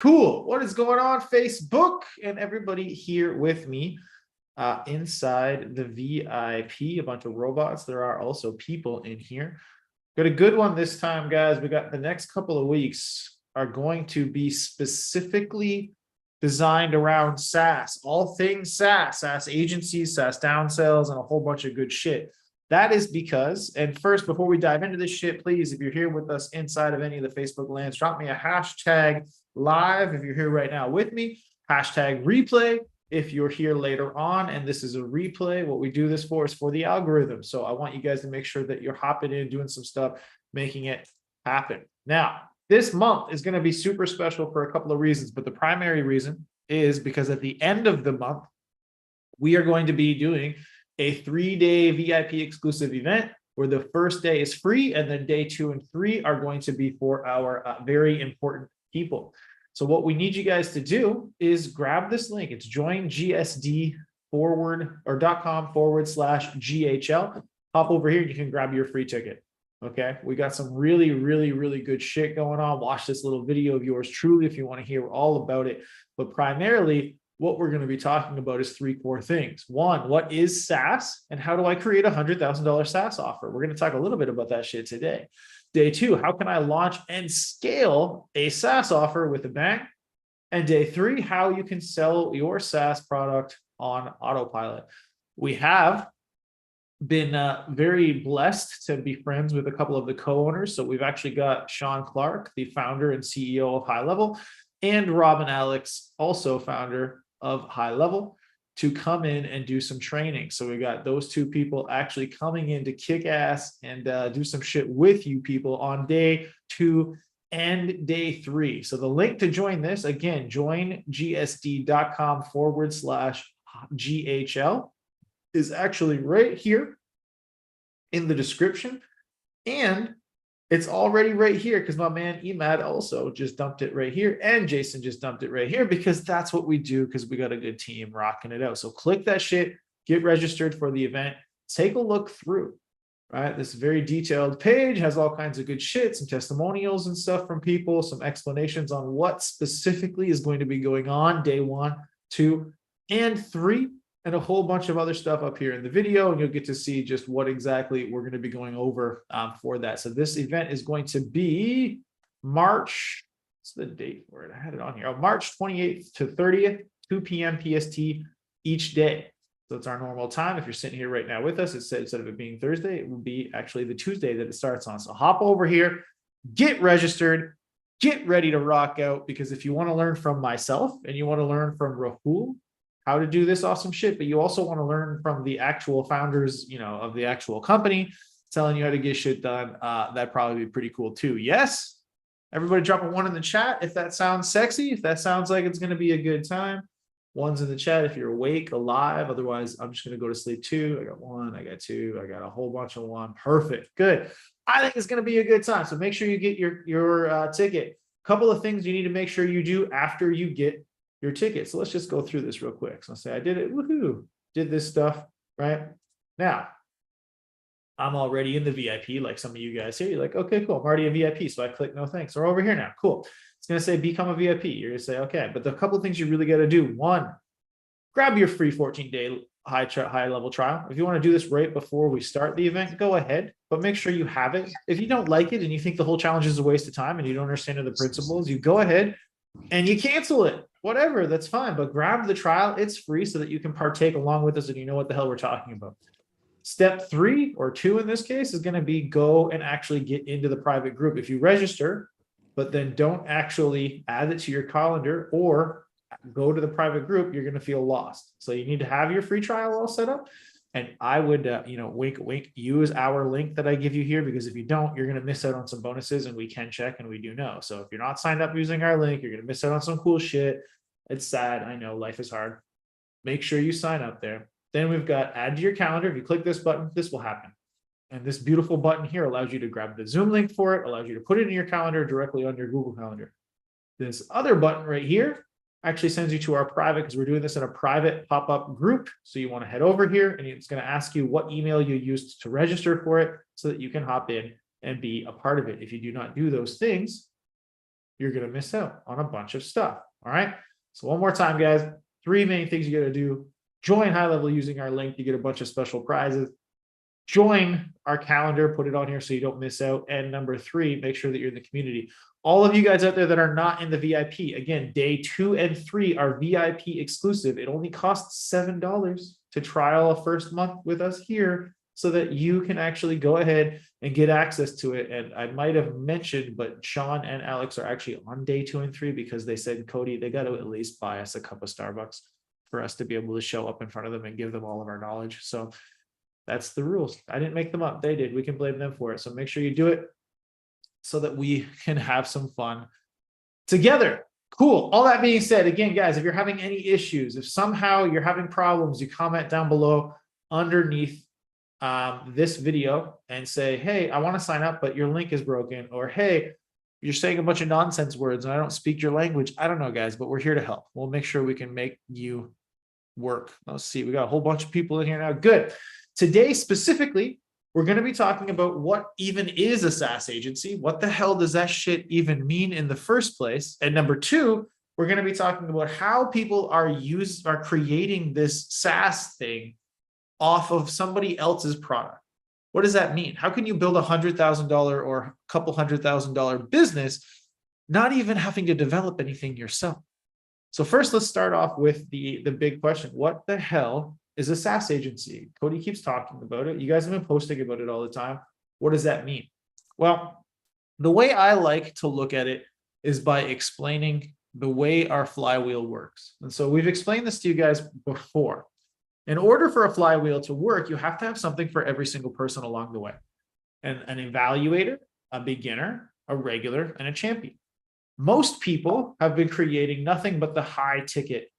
Cool. What is going on, Facebook and everybody here with me inside the VIP? A bunch of robots. There are also people in here. Got a good one this time, guys. We got the next couple of weeks are going to be specifically designed around SaaS, all things SaaS, SaaS agencies, SaaS downsells, and a whole bunch of good shit. That is because, and first, before we dive into this shit, please, if you're here with us inside of any of the Facebook lands, drop me a hashtag live if you're here right now with me, hashtag replay if you're here later on, and this is a replay. What we do this for is for the algorithm. So I want you guys to make sure that you're hopping in, doing some stuff, making it happen. Now, this month is going to be super special for a couple of reasons, but the primary reason is because at the end of the month, we are going to be doing a 3-day VIP exclusive event where the first day is free, and then day 2 and 3 are going to be for our very important people. So what we need you guys to do is grab this link. It's joingsd.com/GHL. Hop over here, you can grab your free ticket. Okay, we got some really, really, really good shit going on. Watch this little video of yours truly if you want to hear all about it. But primarily, what we're going to be talking about is 3 core things. 1, what is SaaS and how do I create a $100,000 SaaS offer? We're going to talk a little bit about that shit today. Day 2, how can I launch and scale a SaaS offer with a bang? And day 3, how you can sell your SaaS product on autopilot. We have been very blessed to be friends with a couple of the co-owners. So we've actually got Sean Clark, the founder and CEO of High Level, and Robin Alex, also founder of High Level, to come in and do some training. So we got those 2 people actually coming in to kick ass and do some shit with you people on day 2 and day 3. So the link to join this, again, joingsd.com/GHL is actually right here in the description. And it's already right here because my man Emad also just dumped it right here, and Jason just dumped it right here, because that's what we do, because we got a good team rocking it out. So click that shit, get registered for the event, take a look through, right? This very detailed page has all kinds of good shit, some testimonials and stuff from people, some explanations on what specifically is going to be going on day 1, 2, and 3. And a whole bunch of other stuff up here in the video, and you'll get to see just what exactly we're going to be going over for that. So this event is going to be March, what's the date for it? I had it on here. Oh, March 28th to 30th, 2 p.m. PST each day. So it's our normal time. If you're sitting here right now with us, instead of it being Thursday, it will be actually the Tuesday that it starts on. So hop over here, get registered, get ready to rock out, because if you want to learn from myself and you want to learn from Rahul how to do this awesome shit, but you also want to learn from the actual founders, of the actual company telling you how to get shit done, that'd probably be pretty cool too. Yes, everybody drop a 1 in the chat if that sounds sexy, if that sounds like it's going to be a good time. 1's in the chat if you're awake, alive. Otherwise, I'm just going to go to sleep too. I got 1, I got 2, I got a whole bunch of 1. Perfect, good. I think it's going to be a good time. So make sure you get your ticket. Couple of things you need to make sure you do after you get your ticket. So let's just go through this real quick. So I'll say I did it, woohoo, did this stuff, right? Now, I'm already in the VIP, like some of you guys here. You're like, okay, cool, I'm already a VIP. So I click no thanks. We're over here now, cool. It's gonna say become a VIP. You're gonna say, okay, but the couple of things you really gotta do. 1, grab your free 14-day high level trial. If you want to do this right before we start the event, go ahead, but make sure you have it. If you don't like it and you think the whole challenge is a waste of time and you don't understand the principles, you go ahead and you cancel it. Whatever, that's fine, but grab the trial. It's free so that you can partake along with us and you know what the hell we're talking about. Step 3 or 2 in this case is going to be go and actually get into the private group. If you register, but then don't actually add it to your calendar or go to the private group, you're going to feel lost. So you need to have your free trial all set up. And I would, wink, wink, use our link that I give you here, because if you don't, you're going to miss out on some bonuses, and we can check and we do know. So if you're not signed up using our link, you're going to miss out on some cool shit. It's sad. I know life is hard. Make sure you sign up there. Then we've got add to your calendar. If you click this button, this will happen. And this beautiful button here allows you to grab the Zoom link for it, allows you to put it in your calendar directly on your Google Calendar. This other button right here actually sends you to our private, because we're doing this in a private pop-up group. So you want to head over here, and it's going to ask you what email you used to register for it so that you can hop in and be a part of it. If you do not do those things, you're going to miss out on a bunch of stuff. All right. So one more time, guys, 3 main things you got to do. Join High Level using our link. You get a bunch of special prizes. Join our calendar, put it on here so you don't miss out. And number 3, make sure that you're in the community. All of you guys out there that are not in the VIP, again, day 2 and 3 are VIP exclusive. It only costs $7 to trial a first month with us here so that you can actually go ahead and get access to it. And I might have mentioned, but Sean and Alex are actually on day 2 and 3 because they said, Cody, they got to at least buy us a cup of Starbucks for us to be able to show up in front of them and give them all of our knowledge. So that's the rules. I didn't make them up. They did. We can blame them for it. So make sure you do it so that we can have some fun together. Cool. All that being said, again, guys, if you're having any issues, if somehow you're having problems, you comment down below underneath this video and say, hey, I want to sign up, but your link is broken. Or, hey, you're saying a bunch of nonsense words and I don't speak your language. I don't know, guys, but we're here to help. We'll make sure we can make you work. Let's see. We got a whole bunch of people in here now. Good. Today, specifically, we're going to be talking about what even is a SaaS agency. What the hell does that shit even mean in the first place? And number 2, we're going to be talking about how people are creating this SaaS thing off of somebody else's product. What does that mean? How can you build $100,000 or a couple $100,000 business, not even having to develop anything yourself? So first, let's start off with the big question. What the hell is a SaaS agency? Cody keeps talking about it. You guys have been posting about it all the time. What does that mean? Well, the way I like to look at it is by explaining the way our flywheel works. And so we've explained this to you guys before. In order for a flywheel to work, you have to have something for every single person along the way. And an evaluator, a beginner, a regular, and a champion. Most people have been creating nothing but the high ticket,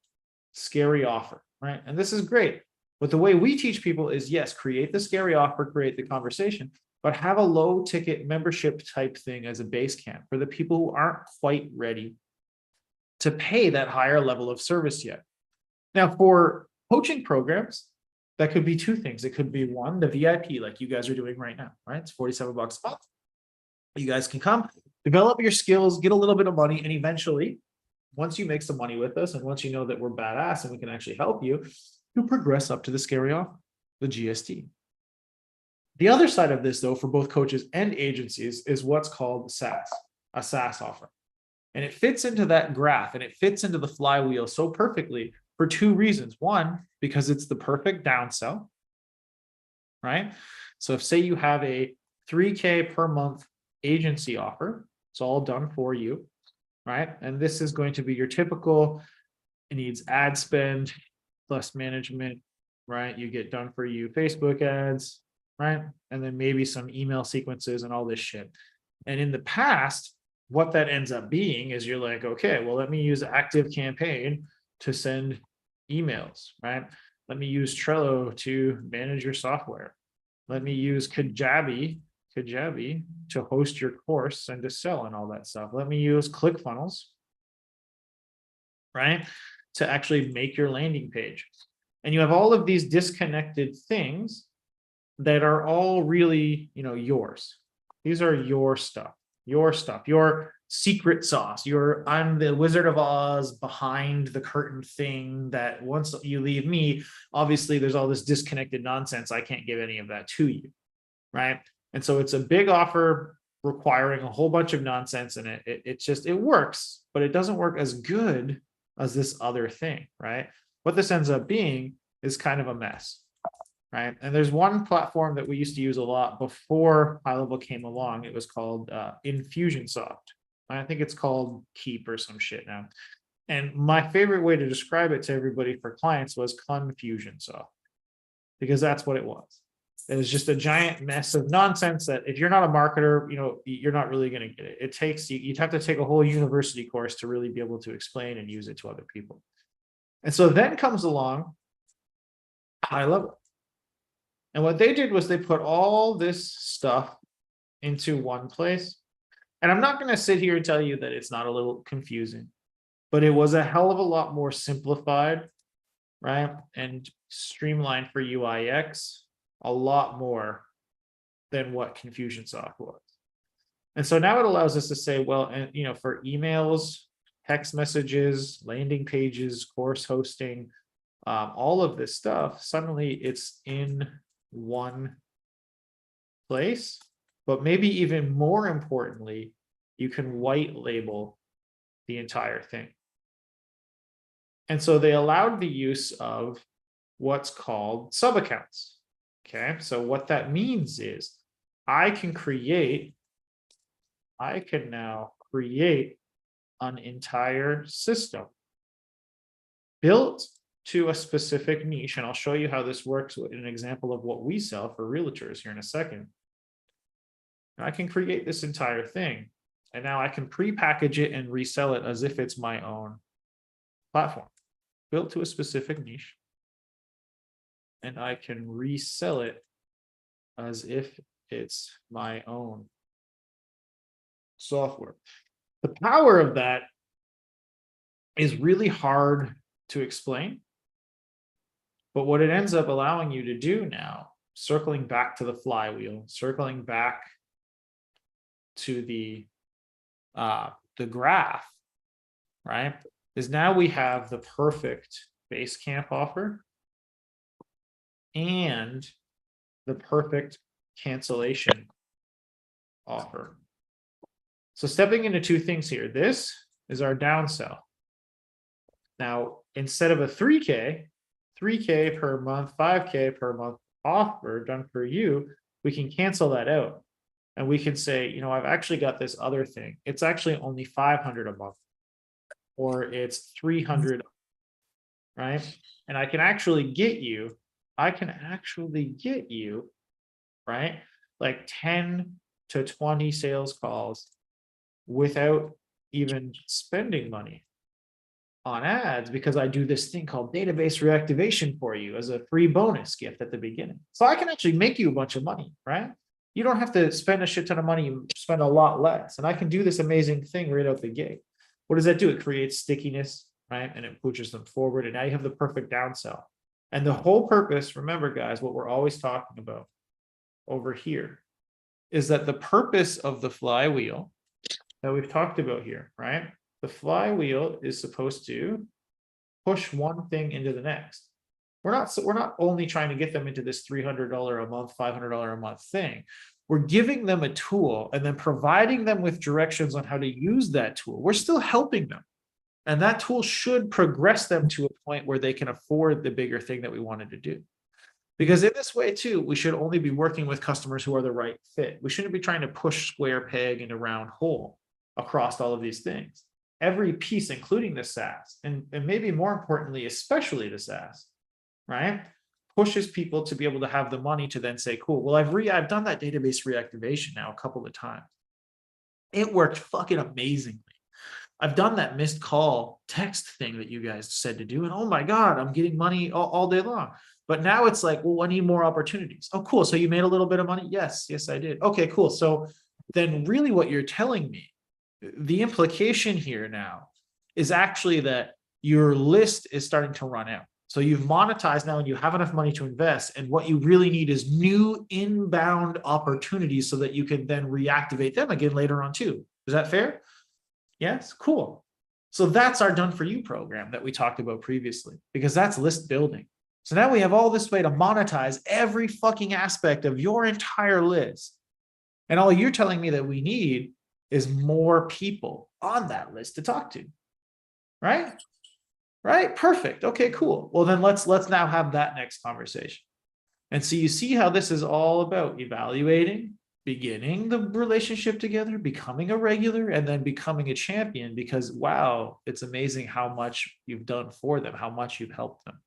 scary offer, right? And this is great. But the way we teach people is, yes, create the scary offer, create the conversation, but have a low ticket membership type thing as a base camp for the people who aren't quite ready to pay that higher level of service yet. Now, for coaching programs, that could be 2 things. It could be 1, the VIP, like you guys are doing right now, right? It's $47 a month. You guys can come, develop your skills, get a little bit of money, and eventually, once you make some money with us, and once you know that we're badass and we can actually help you, you progress up to the scary offer, the GST. The other side of this, though, for both coaches and agencies is what's called SaaS, a SaaS offer. And it fits into that graph and it fits into the flywheel so perfectly for 2 reasons. 1, because it's the perfect downsell, right? So if say you have a $3K per month agency offer, it's all done for you, right? And this is going to be your typical, it needs ad spend plus management, right? You get done for you Facebook ads, right? And then maybe some email sequences and all this shit. And in the past, what that ends up being is you're like, okay, well, let me use ActiveCampaign to send emails, right? Let me use Trello to manage your software. Let me use Kajabi to host your course and to sell and all that stuff. Let me use ClickFunnels, right, to actually make your landing page. And you have all of these disconnected things that are all really, yours. These are your stuff, your secret sauce. I'm the Wizard of Oz behind the curtain thing that once you leave me, obviously there's all this disconnected nonsense. I can't give any of that to you, right? And so it's a big offer requiring a whole bunch of nonsense, and it works, but it doesn't work as good as this other thing, right? What this ends up being is kind of a mess, right? And there's one platform that we used to use a lot before High Level came along. It was called Infusionsoft. I think it's called Keep or some shit now. And my favorite way to describe it to everybody for clients was Confusionsoft, because that's what it was. It was just a giant mess of nonsense that if you're not a marketer, you're not really going to get it. You'd have to take a whole university course to really be able to explain and use it to other people. And so then comes along High Level. And what they did was they put all this stuff into one place. And I'm not going to sit here and tell you that it's not a little confusing, but it was a hell of a lot more simplified, right? And streamlined for UI/UX, a lot more than what Confusionsoft was. And so now it allows us to say, well, and for emails, text messages, landing pages, course hosting, all of this stuff, suddenly it's in one place. But maybe even more importantly, you can white label the entire thing. And so they allowed the use of what's called sub-accounts. Okay, so what that means is I can now create an entire system built to a specific niche. And I'll show you how this works with an example of what we sell for realtors here in a second. And I can create this entire thing. And now I can pre-package it and resell it as if it's my own platform built to a specific niche. And I can resell it as if it's my own software. The power of that is really hard to explain. But what it ends up allowing you to do now, circling back to the flywheel, circling back to the graph, right, is now we have the perfect base camp offer and the perfect cancellation offer. So stepping into two things here, this is our downsell. Now, instead of a 3K per month, 5K per month offer done for you, we can cancel that out. And we can say, I've actually got this other thing. It's actually only 500 a month, or it's 300, right? And I can actually get you, right, like 10 to 20 sales calls without even spending money on ads, because I do this thing called database reactivation for you as a free bonus gift at the beginning. So I can actually make you a bunch of money, right? You don't have to spend a shit ton of money, you spend a lot less. And I can do this amazing thing right out the gate. What does that do? It creates stickiness, right? And it pushes them forward. And now you have the perfect downsell. And the whole purpose, remember guys, what we're always talking about over here is that the purpose of the flywheel that we've talked about here, right? The flywheel is supposed to push one thing into the next. We're not only trying to get them into this $300 a month, $500 a month thing. We're giving them a tool and then providing them with directions on how to use that tool. We're still helping them. And that tool should progress them to a point where they can afford the bigger thing that we wanted to do. Because in this way too, we should only be working with customers who are the right fit. We shouldn't be trying to push square peg into round hole across all of these things. Every piece, including the SAAS, and maybe more importantly, especially the SAAS, right, pushes people to be able to have the money to then say, cool, well, I've done that database reactivation now a couple of times. It worked fucking amazingly. I've done that missed call text thing that you guys said to do, and oh my God, I'm getting money all day long. But now it's like, well, I need more opportunities. Oh, cool. So you made a little bit of money? Yes, I did. Okay, cool. So then really what you're telling me, the implication here now is actually that your list is starting to run out. So you've monetized now and you have enough money to invest. And what you really need is new inbound opportunities so that you can then reactivate them again later on too. Is that fair? Yes, cool. So that's our done for you program that we talked about previously, because that's list building. So now we have all this way to monetize every fucking aspect of your entire list. And all you're telling me that we need is more people on that list to talk to, right? Right? Perfect. Okay, cool. Well, then let's now have that next conversation. And so you see how this is all about evaluating, beginning the relationship together, becoming a regular, and then becoming a champion, because wow, it's amazing how much you've done for them, how much you've helped them.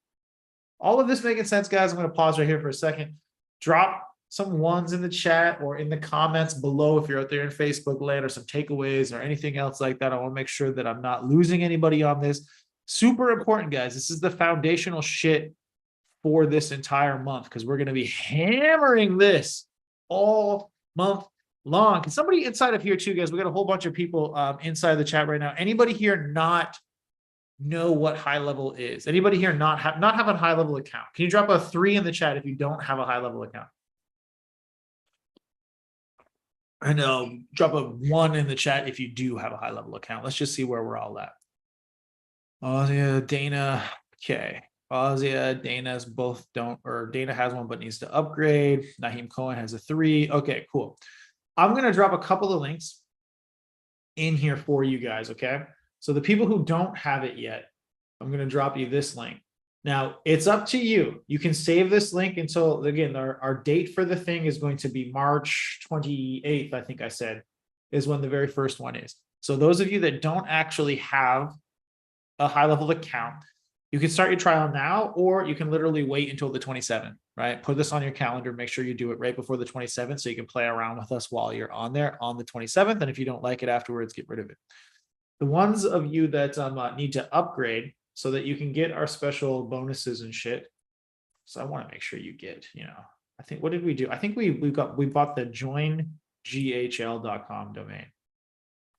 All of this making sense, guys? I'm going to pause right here for a second. Drop some ones in the chat or in the comments below if you're out there in Facebook land, or some takeaways or anything else like that. I want to make sure that I'm not losing anybody on this. Super important, guys. This is the foundational shit for this entire month, because we're going to be hammering this all month long. Can somebody inside of here too, guys? We got a whole bunch of people inside the chat right now. Anybody here not know what high level is? Anybody here not have a high level account? Can you drop a 3 in the chat if you don't have a high level account? And drop a 1 in the chat if you do have a high level account. Let's just see where we're all at. Ozia, Dana, okay. Ozia, Dana's both don't, or Dana has one but needs to upgrade. Naheem Cohen has a 3. Okay, cool. I'm going to drop a couple of links in here for you guys, okay? So the people who don't have it yet, I'm going to drop you this link. Now, it's up to you. You can save this link until, again, our date for the thing is going to be March 28th, I think I said, is when the very first one is. So those of you that don't actually have a high-level account, you can start your trial now, or you can literally wait until the 27th, right? Put this on your calendar. Make sure you do it right before the 27th so you can play around with us while you're on there on the 27th. And if you don't like it afterwards, get rid of it. The ones of you that need to upgrade so that you can get our special bonuses and shit. So I want to make sure you get, I think, what did we do? I think we bought the joinghl.com domain.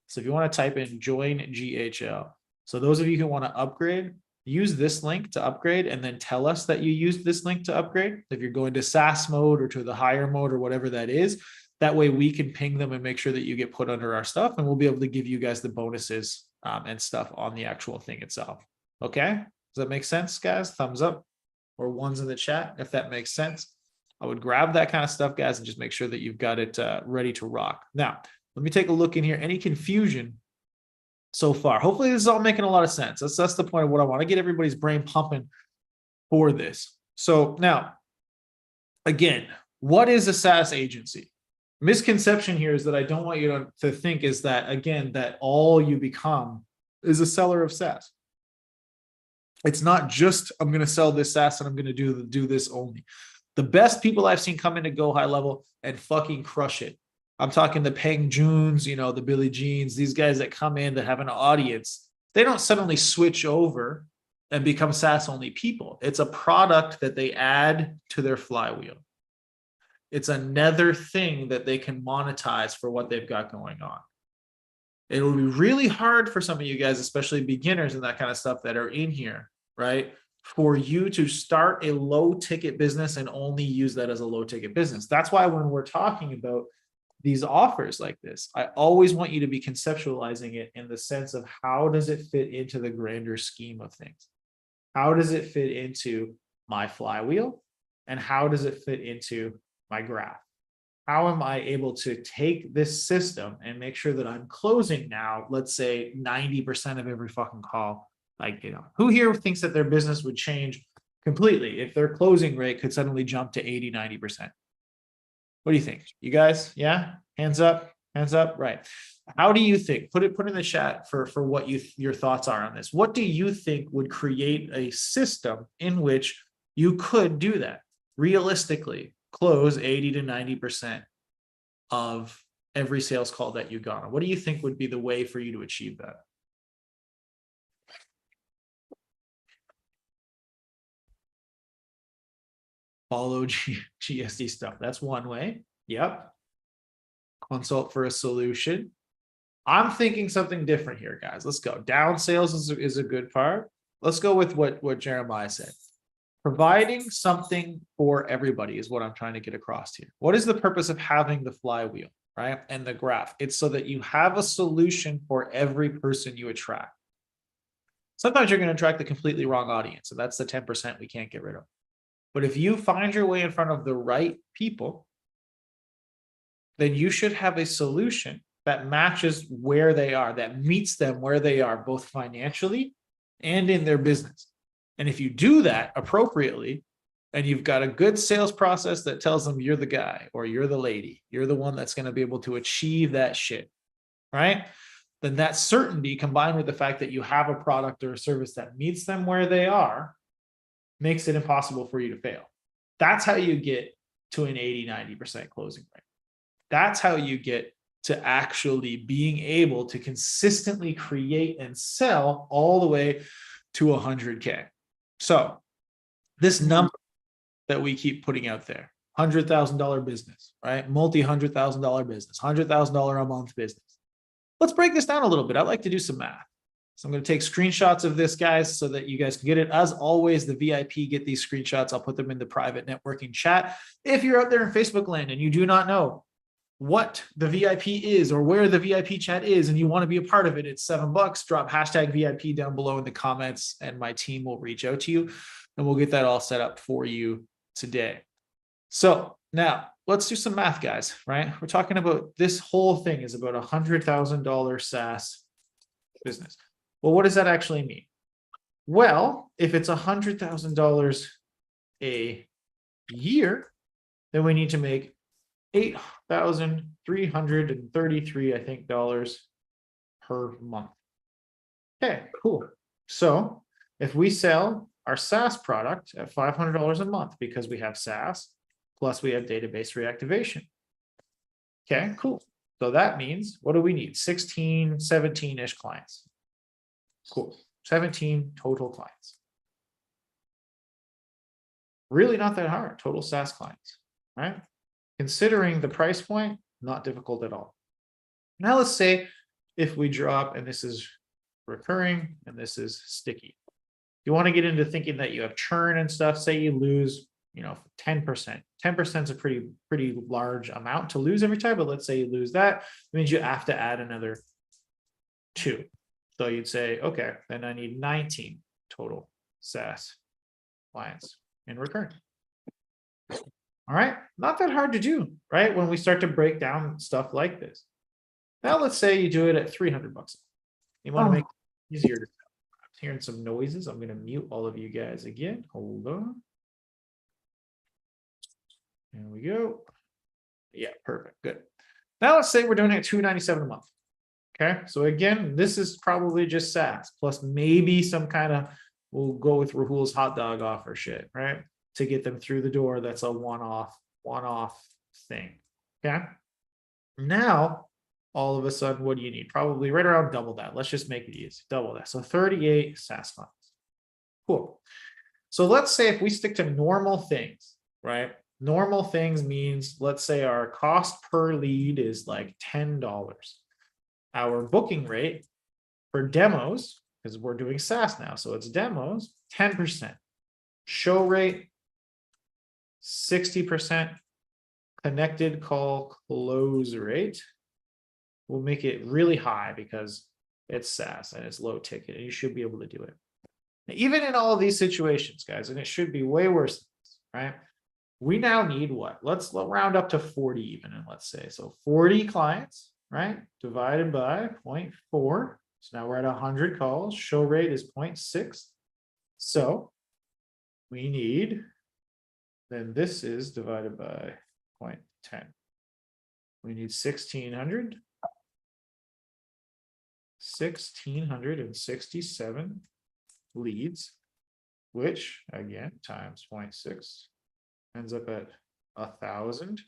So if you want to type in joinghl, so those of you who want to upgrade, use this link to upgrade and then tell us that you used this link to upgrade. If you're going to SAAS mode or to the higher mode or whatever that is, that way we can ping them and make sure that you get put under our stuff, and we'll be able to give you guys the bonuses and stuff on the actual thing itself. Okay? Does that make sense, guys? Thumbs up or 1s in the chat if that makes sense. I would grab that kind of stuff, guys, and just make sure that you've got it ready to rock. Now, let me take a look in here. Any confusion so far? Hopefully this is all making a lot of sense. That's the point of what I want to get everybody's brain pumping for this. So now, again, what is a SaaS agency? Misconception here is that I don't want you to think is that, again, that all you become is a seller of SaaS. It's not just, I'm going to sell this SaaS and I'm going to do this only. The best people I've seen come in to go high level and fucking crush it. I'm talking the Peng Juns, the Billy Jeans, these guys that come in that have an audience. They don't suddenly switch over and become SaaS only people. It's a product that they add to their flywheel. It's another thing that they can monetize for what they've got going on. It will be really hard for some of you guys, especially beginners and that kind of stuff that are in here, right? For you to start a low ticket business and only use that as a low ticket business. That's why when we're talking about these offers like this, I always want you to be conceptualizing it in the sense of how does it fit into the grander scheme of things? How does it fit into my flywheel? And how does it fit into my graph? How am I able to take this system and make sure that I'm closing now, let's say 90% of every fucking call? Like, who here thinks that their business would change completely if their closing rate could suddenly jump to 80, 90%? What do you think? You guys? Yeah? Hands up? Hands up? Right. How do you think? Put in the chat for what your thoughts are on this. What do you think would create a system in which you could do that? Realistically, close 80 to 90% of every sales call that you got on. What do you think would be the way for you to achieve that? Follow GSD stuff. That's one way. Yep. Consult for a solution. I'm thinking something different here, guys. Let's go. Down sales is a good part. Let's go with what Jeremiah said. Providing something for everybody is what I'm trying to get across here. What is the purpose of having the flywheel, right? And the graph? It's so that you have a solution for every person you attract. Sometimes you're going to attract the completely wrong audience, and that's the 10% we can't get rid of. But if you find your way in front of the right people, then you should have a solution that matches where they are, that meets them where they are, both financially and in their business. And if you do that appropriately, and you've got a good sales process that tells them you're the guy or you're the lady, you're the one that's going to be able to achieve that shit, right? Then that certainty combined with the fact that you have a product or a service that meets them where they are makes it impossible for you to fail. That's how you get to an 80, 90% closing rate. That's how you get to actually being able to consistently create and sell all the way to 100K. So this number that we keep putting out there, $100,000 business, right? Multi-$100,000 business, $100,000 a month business. Let's break this down a little bit. I'd like to do some math. So I'm going to take screenshots of this, guys, so that you guys can get it. As always, the VIP get these screenshots. I'll put them in the private networking chat. If you're out there in Facebook land and you do not know what the VIP is or where the VIP chat is and you want to be a part of it, it's $7. Drop hashtag VIP down below in the comments and my team will reach out to you and we'll get that all set up for you today. So now let's do some math, guys, right? We're talking about this whole thing is about $100,000 SaaS business. Well, what does that actually mean? Well, if it's $100,000 a year, then we need to make $8,333, I think, dollars per month. Okay, cool. So if we sell our SaaS product at $500 a month because we have SaaS, plus we have database reactivation. Okay, cool. So that means, what do we need? 16, 17-ish clients. Cool. 17 total clients. Really not that hard, total SaaS clients, right? Considering the price point, not difficult at all. Now let's say if we drop, and this is recurring, and this is sticky. You want to get into thinking that you have churn and stuff, say you lose, 10%. 10% is a pretty large amount to lose every time, but let's say you lose that, it means you have to add another 2. So you'd say, okay, then I need 19 total SaaS clients in recurring. All right, not that hard to do, right? When we start to break down stuff like this. Now let's say you do it at $300. You want to make it easier to sell. I'm hearing some noises. I'm going to mute all of you guys again. Hold on. There we go. Yeah, perfect. Good. Now let's say we're doing it at $297 a month. Okay, so again, this is probably just SaaS plus maybe some kind of, we'll go with Rahul's hot dog offer shit, right? To get them through the door. That's a one-off thing. Okay. Now, all of a sudden, what do you need? Probably right around double that. Let's just make it easy. Double that. So 38 SaaS clients. Cool. So let's say if we stick to normal things, right? Normal things means, let's say our cost per lead is like $10. Our booking rate for demos, because we're doing SaaS now, so it's demos, 10%. Show rate, 60%. Connected call close rate. We'll make it really high because it's SaaS and it's low ticket, and you should be able to do it. Now, even in all of these situations, guys, and it should be way worse than this, right? We now need what? Let's round up to 40 even, and let's say, so 40 clients, right? Divided by 0.4. So now we're at 100 calls. Show rate is 0.6. So we need, then this is divided by 0.10. We need 1,667 leads, which again, times 0.6 ends up at 1,000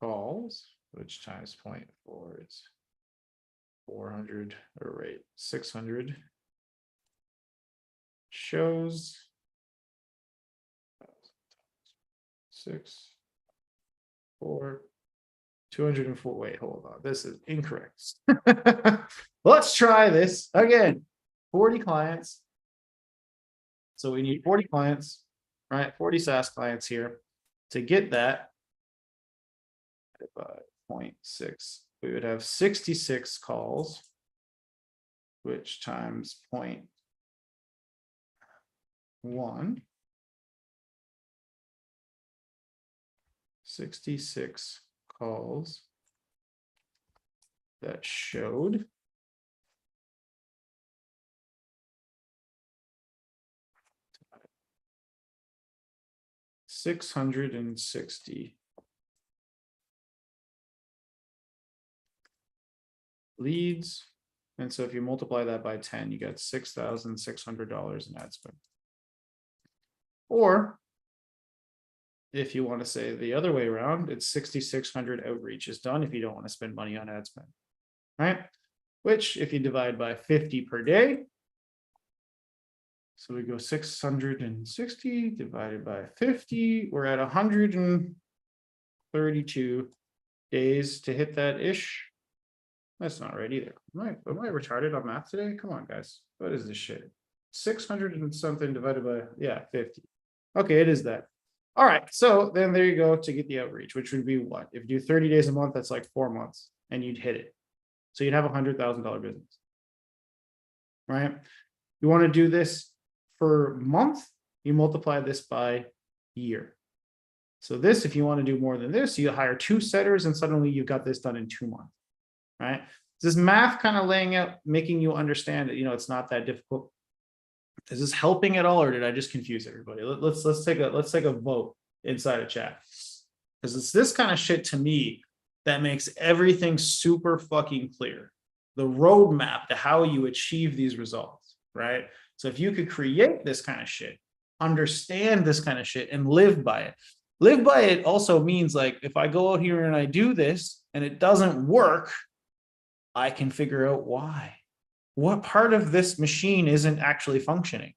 calls, which times 0.4 is 400, or right, 600 shows 6, 4, 204. Wait, hold on. This is incorrect. Let's try this again. 40 clients. So we need 40 clients, right? 40 SaaS clients here. To get that by 0.6, we would have 66 calls, which times 0.1. 66 calls that showed $660 leads. And so if you multiply that by 10, you get $6,600 in ad spend. Or if you want to say the other way around, it's 6,600 outreach is done if you don't want to spend money on ad spend, right? Which if you divide by 50 per day, so we go 660 divided by 50, we're at 132 days to hit that ish. That's not right either. Am I retarded on math today? Come on, guys. What is this shit? 600 and something divided by, yeah, 50. Okay, it is that. All right, so then there you go to get the outreach, which would be what? If you do 30 days a month, that's like 4 months, and you'd hit it. So you'd have $100,000 business, right? You want to do this for month, you multiply this by year. So this, if you want to do more than this, you hire 2 setters, and suddenly you've got this done in 2 months, right? Is this math kind of laying out, making you understand that, it's not that difficult? Is this helping at all, or did I just confuse everybody? Let's take a vote inside of chat, because it's this kind of shit to me that makes everything super fucking clear. The roadmap to how you achieve these results, right? So if you could create this kind of shit, understand this kind of shit, and live by it. Live by it also means, like, if I go out here and I do this and it doesn't work, I can figure out why. What part of this machine isn't actually functioning?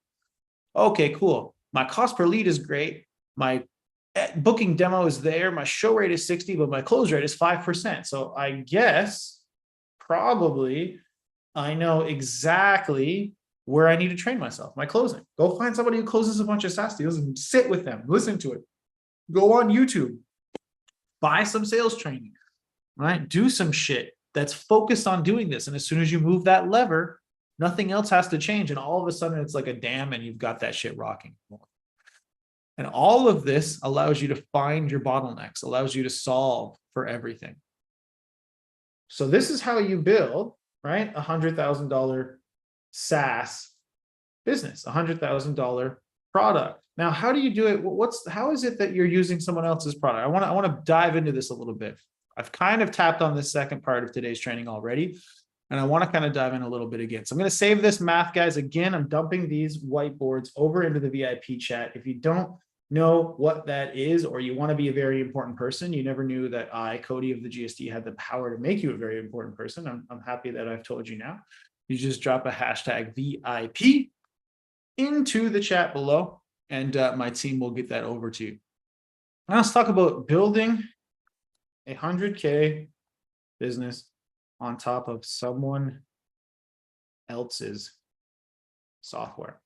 Okay, cool. My cost per lead is great. My booking demo is there. My show rate is 60, but my close rate is 5%. So I guess probably I know exactly where I need to train myself. My closing. Go find somebody who closes a bunch of SaaS deals and sit with them. Listen to it. Go on YouTube. Buy some sales training, right? Do some shit that's focused on doing this. And as soon as you move that lever, nothing else has to change. And all of a sudden it's like a dam and you've got that shit rocking. And all of this allows you to find your bottlenecks, allows you to solve for everything. So this is how you build, right? $100,000 SaaS business, $100,000 product. Now, how do you do it? How is it that you're using someone else's product? I want to dive into this a little bit. I've kind of tapped on this second part of today's training already, and I want to kind of dive in a little bit again. So I'm going to save this math, guys. Again, I'm dumping these whiteboards over into the VIP chat. If you don't know what that is, or you want to be a very important person, you never knew that I, Cody of the GSD, had the power to make you a very important person. I'm happy that I've told you now. You just drop a hashtag VIP into the chat below, and my team will get that over to you. Now let's talk about building a 100K business on top of someone else's software.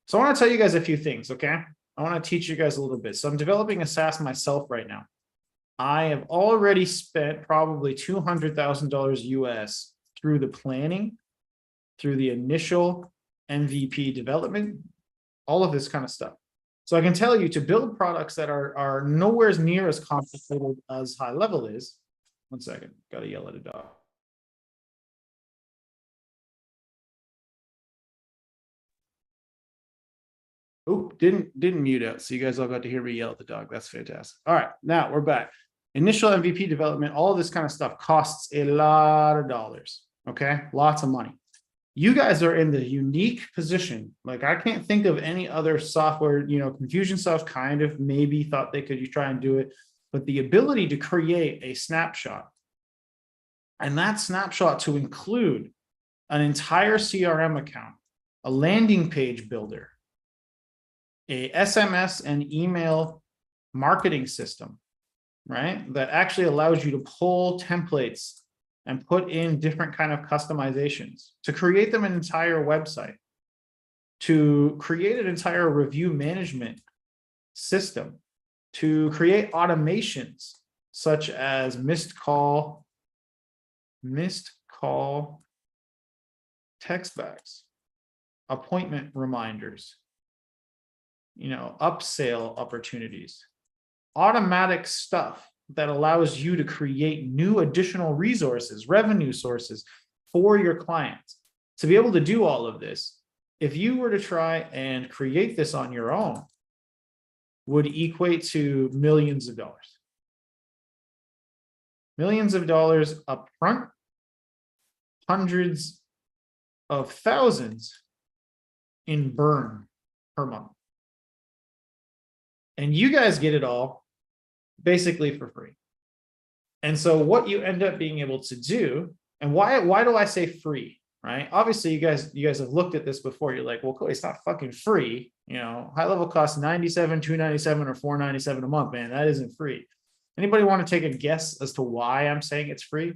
So I want to tell you guys a few things, okay? I want to teach you guys a little bit. So I'm developing a SaaS myself right now. I have already spent probably $200,000 US through the planning, through the initial MVP development, all of this kind of stuff. So I can tell you, to build products that are nowhere near as complicated as high level is. One second, got to yell at a dog. Oh, didn't mute out. So you guys all got to hear me yell at the dog. That's fantastic. All right, now we're back. Initial MVP development, all of this kind of stuff costs a lot of dollars. Okay, lots of money. You guys are in the unique position. Like, I can't think of any other software, Confusionsoft kind of maybe thought they could try and do it, but the ability to create a snapshot, and that snapshot to include an entire CRM account, a landing page builder, a SMS and email marketing system, right? That actually allows you to pull templates and put in different kind of customizations, to create them an entire website, to create an entire review management system, to create automations such as missed call text backs, appointment reminders, upsell opportunities, automatic stuff that allows you to create new additional resources, revenue sources for your clients. To be able to do all of this, if you were to try and create this on your own, would equate to millions of dollars. Millions of dollars upfront, hundreds of thousands in burn per month. And you guys get it all basically for free. And so what you end up being able to do, and why do I say free, right? Obviously you guys have looked at this before. You're like, well, Cody, it's not fucking free. High level costs $97, $297, or $497 a month, man. That isn't free. Anybody want to take a guess as to why I'm saying it's free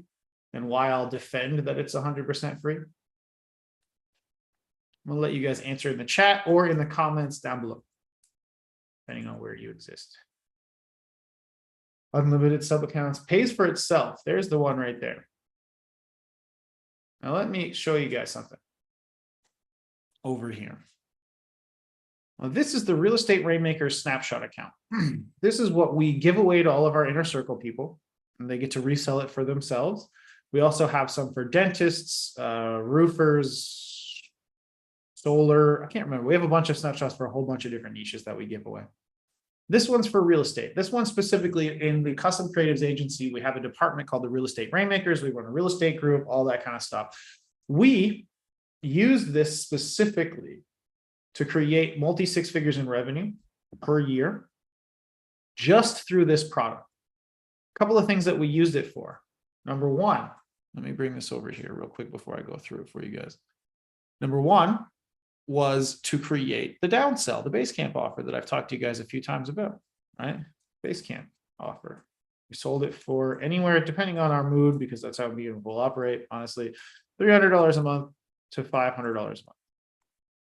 and why I'll defend that it's 100% free? I'm gonna let you guys answer in the chat or in the comments down below, depending on where you exist. unlimited sub accounts, pays for itself. There's the one right there. Now let me show you guys something over here. Well, this is the Real Estate Rainmaker snapshot account. This is what we give away to all of our inner circle people, and they get to resell it for themselves. We also have some for dentists, roofers, solar. I can't remember. We have a bunch of snapshots for a whole bunch of different niches that we give away. This one's for real estate. This one specifically in the Custom Creatives Agency, we have a department called the Real Estate Rainmakers. We run a real estate group, all that kind of stuff. We use this specifically to create multi six figures in revenue per year just through this product. A couple of things that we used it for. Number one, let me bring this over here real quick before I go through it for you guys. Number one was to create the downsell, the Basecamp offer that I've talked to you guys a few times about, right? Basecamp offer. We sold it for anywhere, depending on our mood, because that's how we will operate, honestly, $300 a month to $500 a month.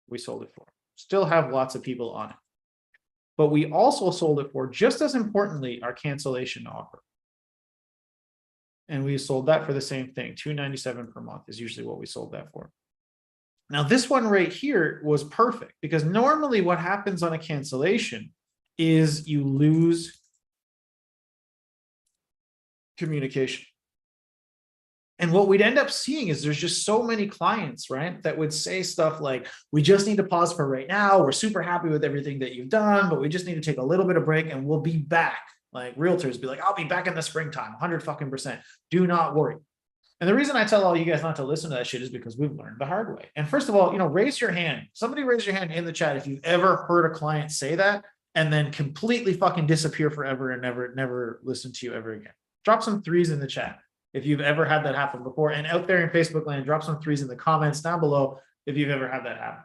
We sold it for. Still have lots of people on it. But we also sold it for, just as importantly, our cancellation offer. And we sold that for the same thing, $297 per month is usually what we sold that for. Now, this one right here was perfect because normally what happens on a cancellation is you lose communication. And what we'd end up seeing is there's just so many clients, right, that would say stuff like, we just need to pause for right now. We're super happy with everything that you've done, but we just need to take a little bit of break and we'll be back. Like realtors be like, I'll be back in the springtime, 100%. Do not worry. And the reason I tell all you guys not to listen to that shit is because we've learned the hard way. And first of all, raise your hand. Somebody raise your hand in the chat if you've ever heard a client say that and then completely fucking disappear forever and never listen to you ever again. Drop some threes in the chat if you've ever had that happen before. And out there in Facebook land, drop some threes in the comments down below if you've ever had that happen.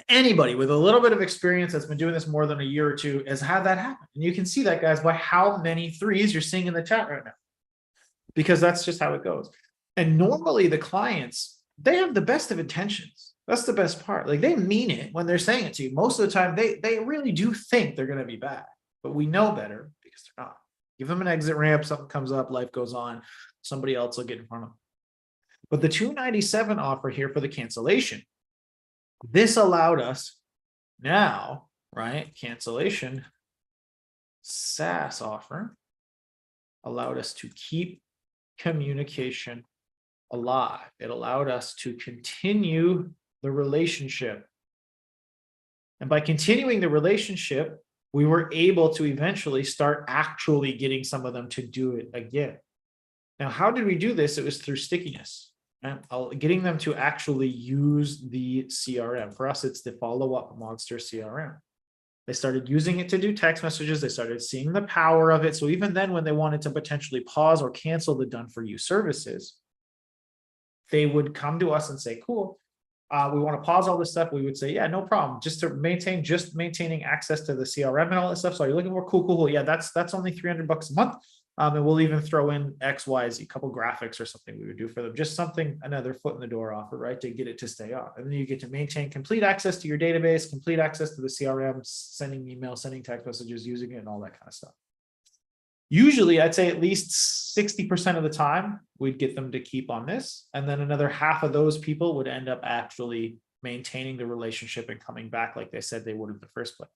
Anybody with a little bit of experience that's been doing this more than a year or two has had that happen. And you can see that, guys, by how many threes you're seeing in the chat right now. Because that's just how it goes. And normally the clients, they have the best of intentions. That's the best part. Like they mean it when they're saying it to you. Most of the time, they really do think they're going to be bad, but we know better because they're not. Give them an exit ramp, something comes up, life goes on, somebody else will get in front of them. But the $297 offer here for the cancellation, this allowed us now, right? Cancellation SAAS offer allowed us to keep communication alive. It allowed us to continue the relationship. And by continuing the relationship, we were able to eventually start actually getting some of them to do it again. Now, how did we do this? It was through stickiness, right? Getting them to actually use the CRM. For us, it's the follow-up monster CRM. They started using it to do text messages. They started seeing the power of it. So even then, when they wanted to potentially pause or cancel the done for you services, they would come to us and say, cool, we want to pause all this stuff. We would say, yeah, no problem. Just maintaining access to the CRM and all that stuff. So you're looking for cool. Yeah, that's only $300 a month. And we'll even throw in X, Y, Z, a couple graphics or something we would do for them. Just something, another foot in the door offer, right? To get it to stay on. And then you get to maintain complete access to your database, complete access to the CRM, sending emails, sending text messages, using it and all that kind of stuff. Usually I'd say at least 60% of the time we'd get them to keep on this. And then another half of those people would end up actually maintaining the relationship and coming back like they said they would in the first place.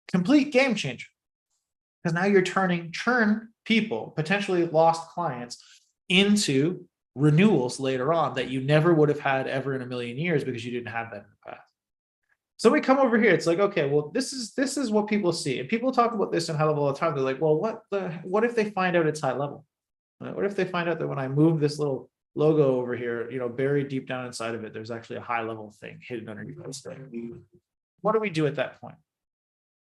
Complete game changer. Because now you're turning churn people, potentially lost clients, into renewals later on that you never would have had ever in a million years because you didn't have that in the past. So we come over here. It's like, okay, well, this is what people see. And people talk about this in high level all the time. They're like, well, what if they find out it's high level? What if they find out that when I move this little logo over here, buried deep down inside of it, there's actually a high level thing hidden underneath this thing? What do we do at that point?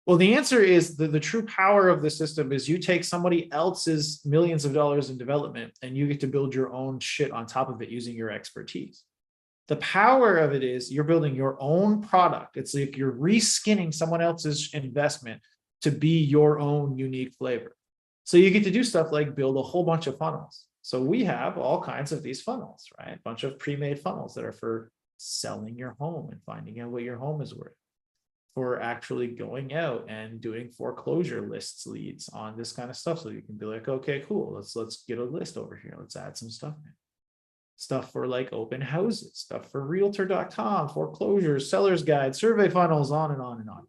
Well, the answer is the true power of the system is you take somebody else's millions of dollars in development and you get to build your own shit on top of it using your expertise. The power of it is you're building your own product. It's like you're reskinning someone else's investment to be your own unique flavor. So you get to do stuff like build a whole bunch of funnels. So we have all kinds of these funnels, right? A bunch of pre-made funnels that are for selling your home and finding out what your home is worth. for actually going out and doing foreclosure lists leads on this kind of stuff. So you can be like, okay, cool. Let's get a list over here. Let's add some stuff in. Stuff for like open houses, stuff for realtor.com, foreclosures, seller's guide, survey funnels, on and on and on.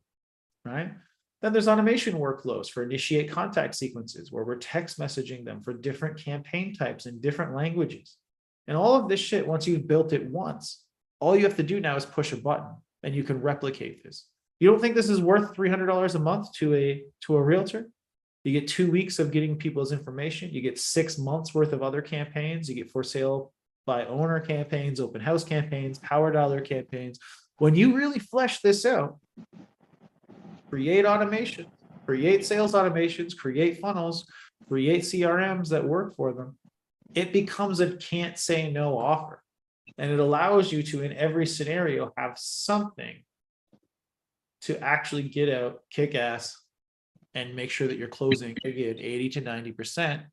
Right? Then there's automation workflows for initiate contact sequences where we're text messaging them for different campaign types in different languages. And all of this shit, once you've built it once, all you have to do now is push a button and you can replicate this. You don't think this is worth $300 a month to a realtor? You get 2 weeks of getting people's information. You get 6 months worth of other campaigns. You get for sale by owner campaigns, open house campaigns, power dollar campaigns. When you really flesh this out, create automation, create sales automations, create funnels, create CRMs that work for them, it becomes a can't say no offer. And it allows you to, in every scenario, have something to actually get out, kick ass, and make sure that you're closing, again, 80 to 90%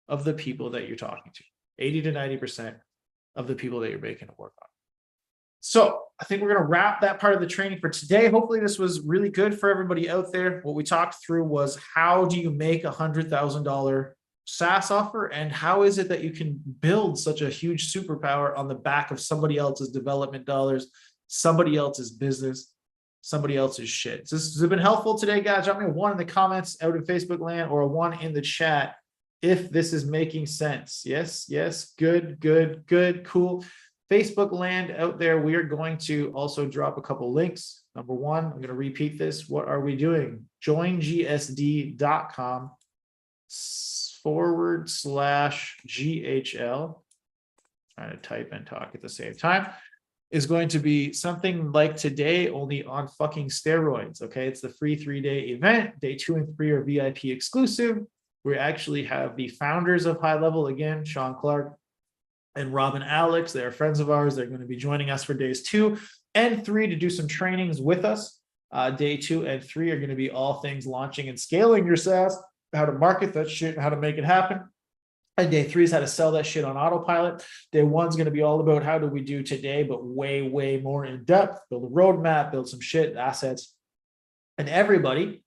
of the people that you're talking to. 80 to 90% of the people that you're making it work on. So I think we're going to wrap that part of the training for today. Hopefully this was really good for everybody out there. What we talked through was how do you make $100,000 SaaS offer, and how is it that you can build such a huge superpower on the back of somebody else's development dollars, somebody else's business, somebody else's shit. So this has been helpful today, guys. Drop me a 1 in the comments out in Facebook land or a 1 in the chat if this is making sense. Yes, good, cool. Facebook land out there, we are going to also drop a couple links. Number 1, I'm going to repeat this. What are we doing? joingsd.com/GHL. Trying to type and talk at the same time. Is going to be something like today, only on fucking steroids. Okay, it's the free 3-day event. Day 2 and 3 are VIP exclusive. We actually have the founders of High Level again, Sean Clark and Robin Alex. They're friends of ours. They're going to be joining us for days 2 and 3 to do some trainings with us. Day 2 and 3 are going to be all things launching and scaling your SaaS, how to market that shit, how to make it happen. And day 3 is how to sell that shit on autopilot. Day 1 is going to be all about how do we do today, but way more in depth, build a roadmap, build some shit, assets. And everybody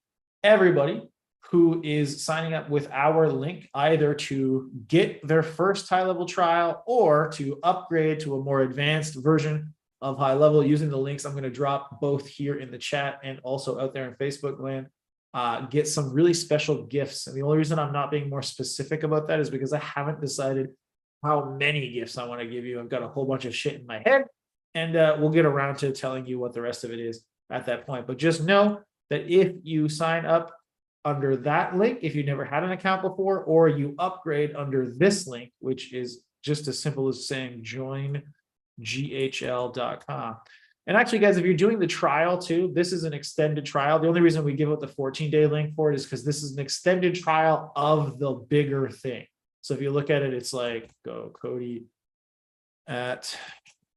who is signing up with our link, either to get their first high level trial or to upgrade to a more advanced version of High Level using the links I'm going to drop both here in the chat and also out there in Facebook land, get some really special gifts. And the only reason I'm not being more specific about that is because I haven't decided how many gifts I want to give you. I've got a whole bunch of shit in my head, and we'll get around to telling you what the rest of it is at that point. But just know that if you sign up under that link, if you never had an account before, or you upgrade under this link, which is just as simple as saying joinghl.com. And actually, guys, if you're doing the trial too, this is an extended trial. The only reason we give out the 14-day link for it is because this is an extended trial of the bigger thing. So if you look at it, it's like go Cody at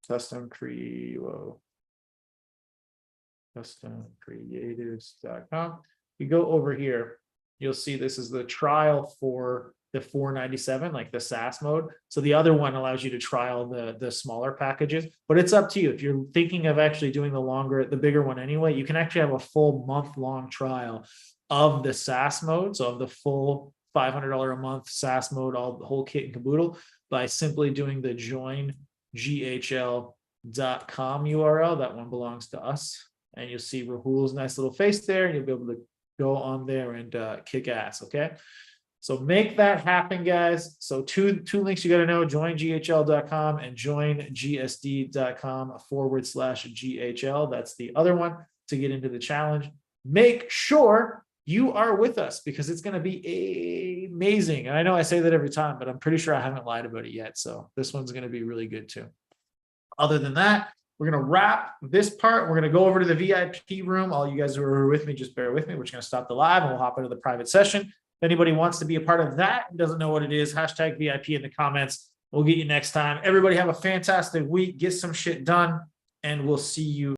customcreatives.com. You go over here, you'll see this is the trial for the $497, like the SaaS mode. So the other one allows you to trial the smaller packages, but it's up to you. If you're thinking of actually doing the bigger one anyway, you can actually have a full month-long trial of the SaaS mode. So of the full $500 a month SaaS mode, all the whole kit and caboodle, by simply doing the joinghl.com URL. That one belongs to us. And you'll see Rahul's nice little face there, and you'll be able to go on there and kick ass. Okay. So make that happen, guys. So two links you got to know: joinghl.com and joingsd.com/GHL. That's the other one to get into the challenge. Make sure you are with us because it's going to be amazing. And I know I say that every time, but I'm pretty sure I haven't lied about it yet. So this one's going to be really good too. Other than that, we're going to wrap this part. We're going to go over to the VIP room. All you guys who are with me, just bear with me. We're just going to stop the live and we'll hop into the private session. If anybody wants to be a part of that and doesn't know what it is, hashtag VIP in the comments. We'll get you next time. Everybody have a fantastic week. Get some shit done, and we'll see you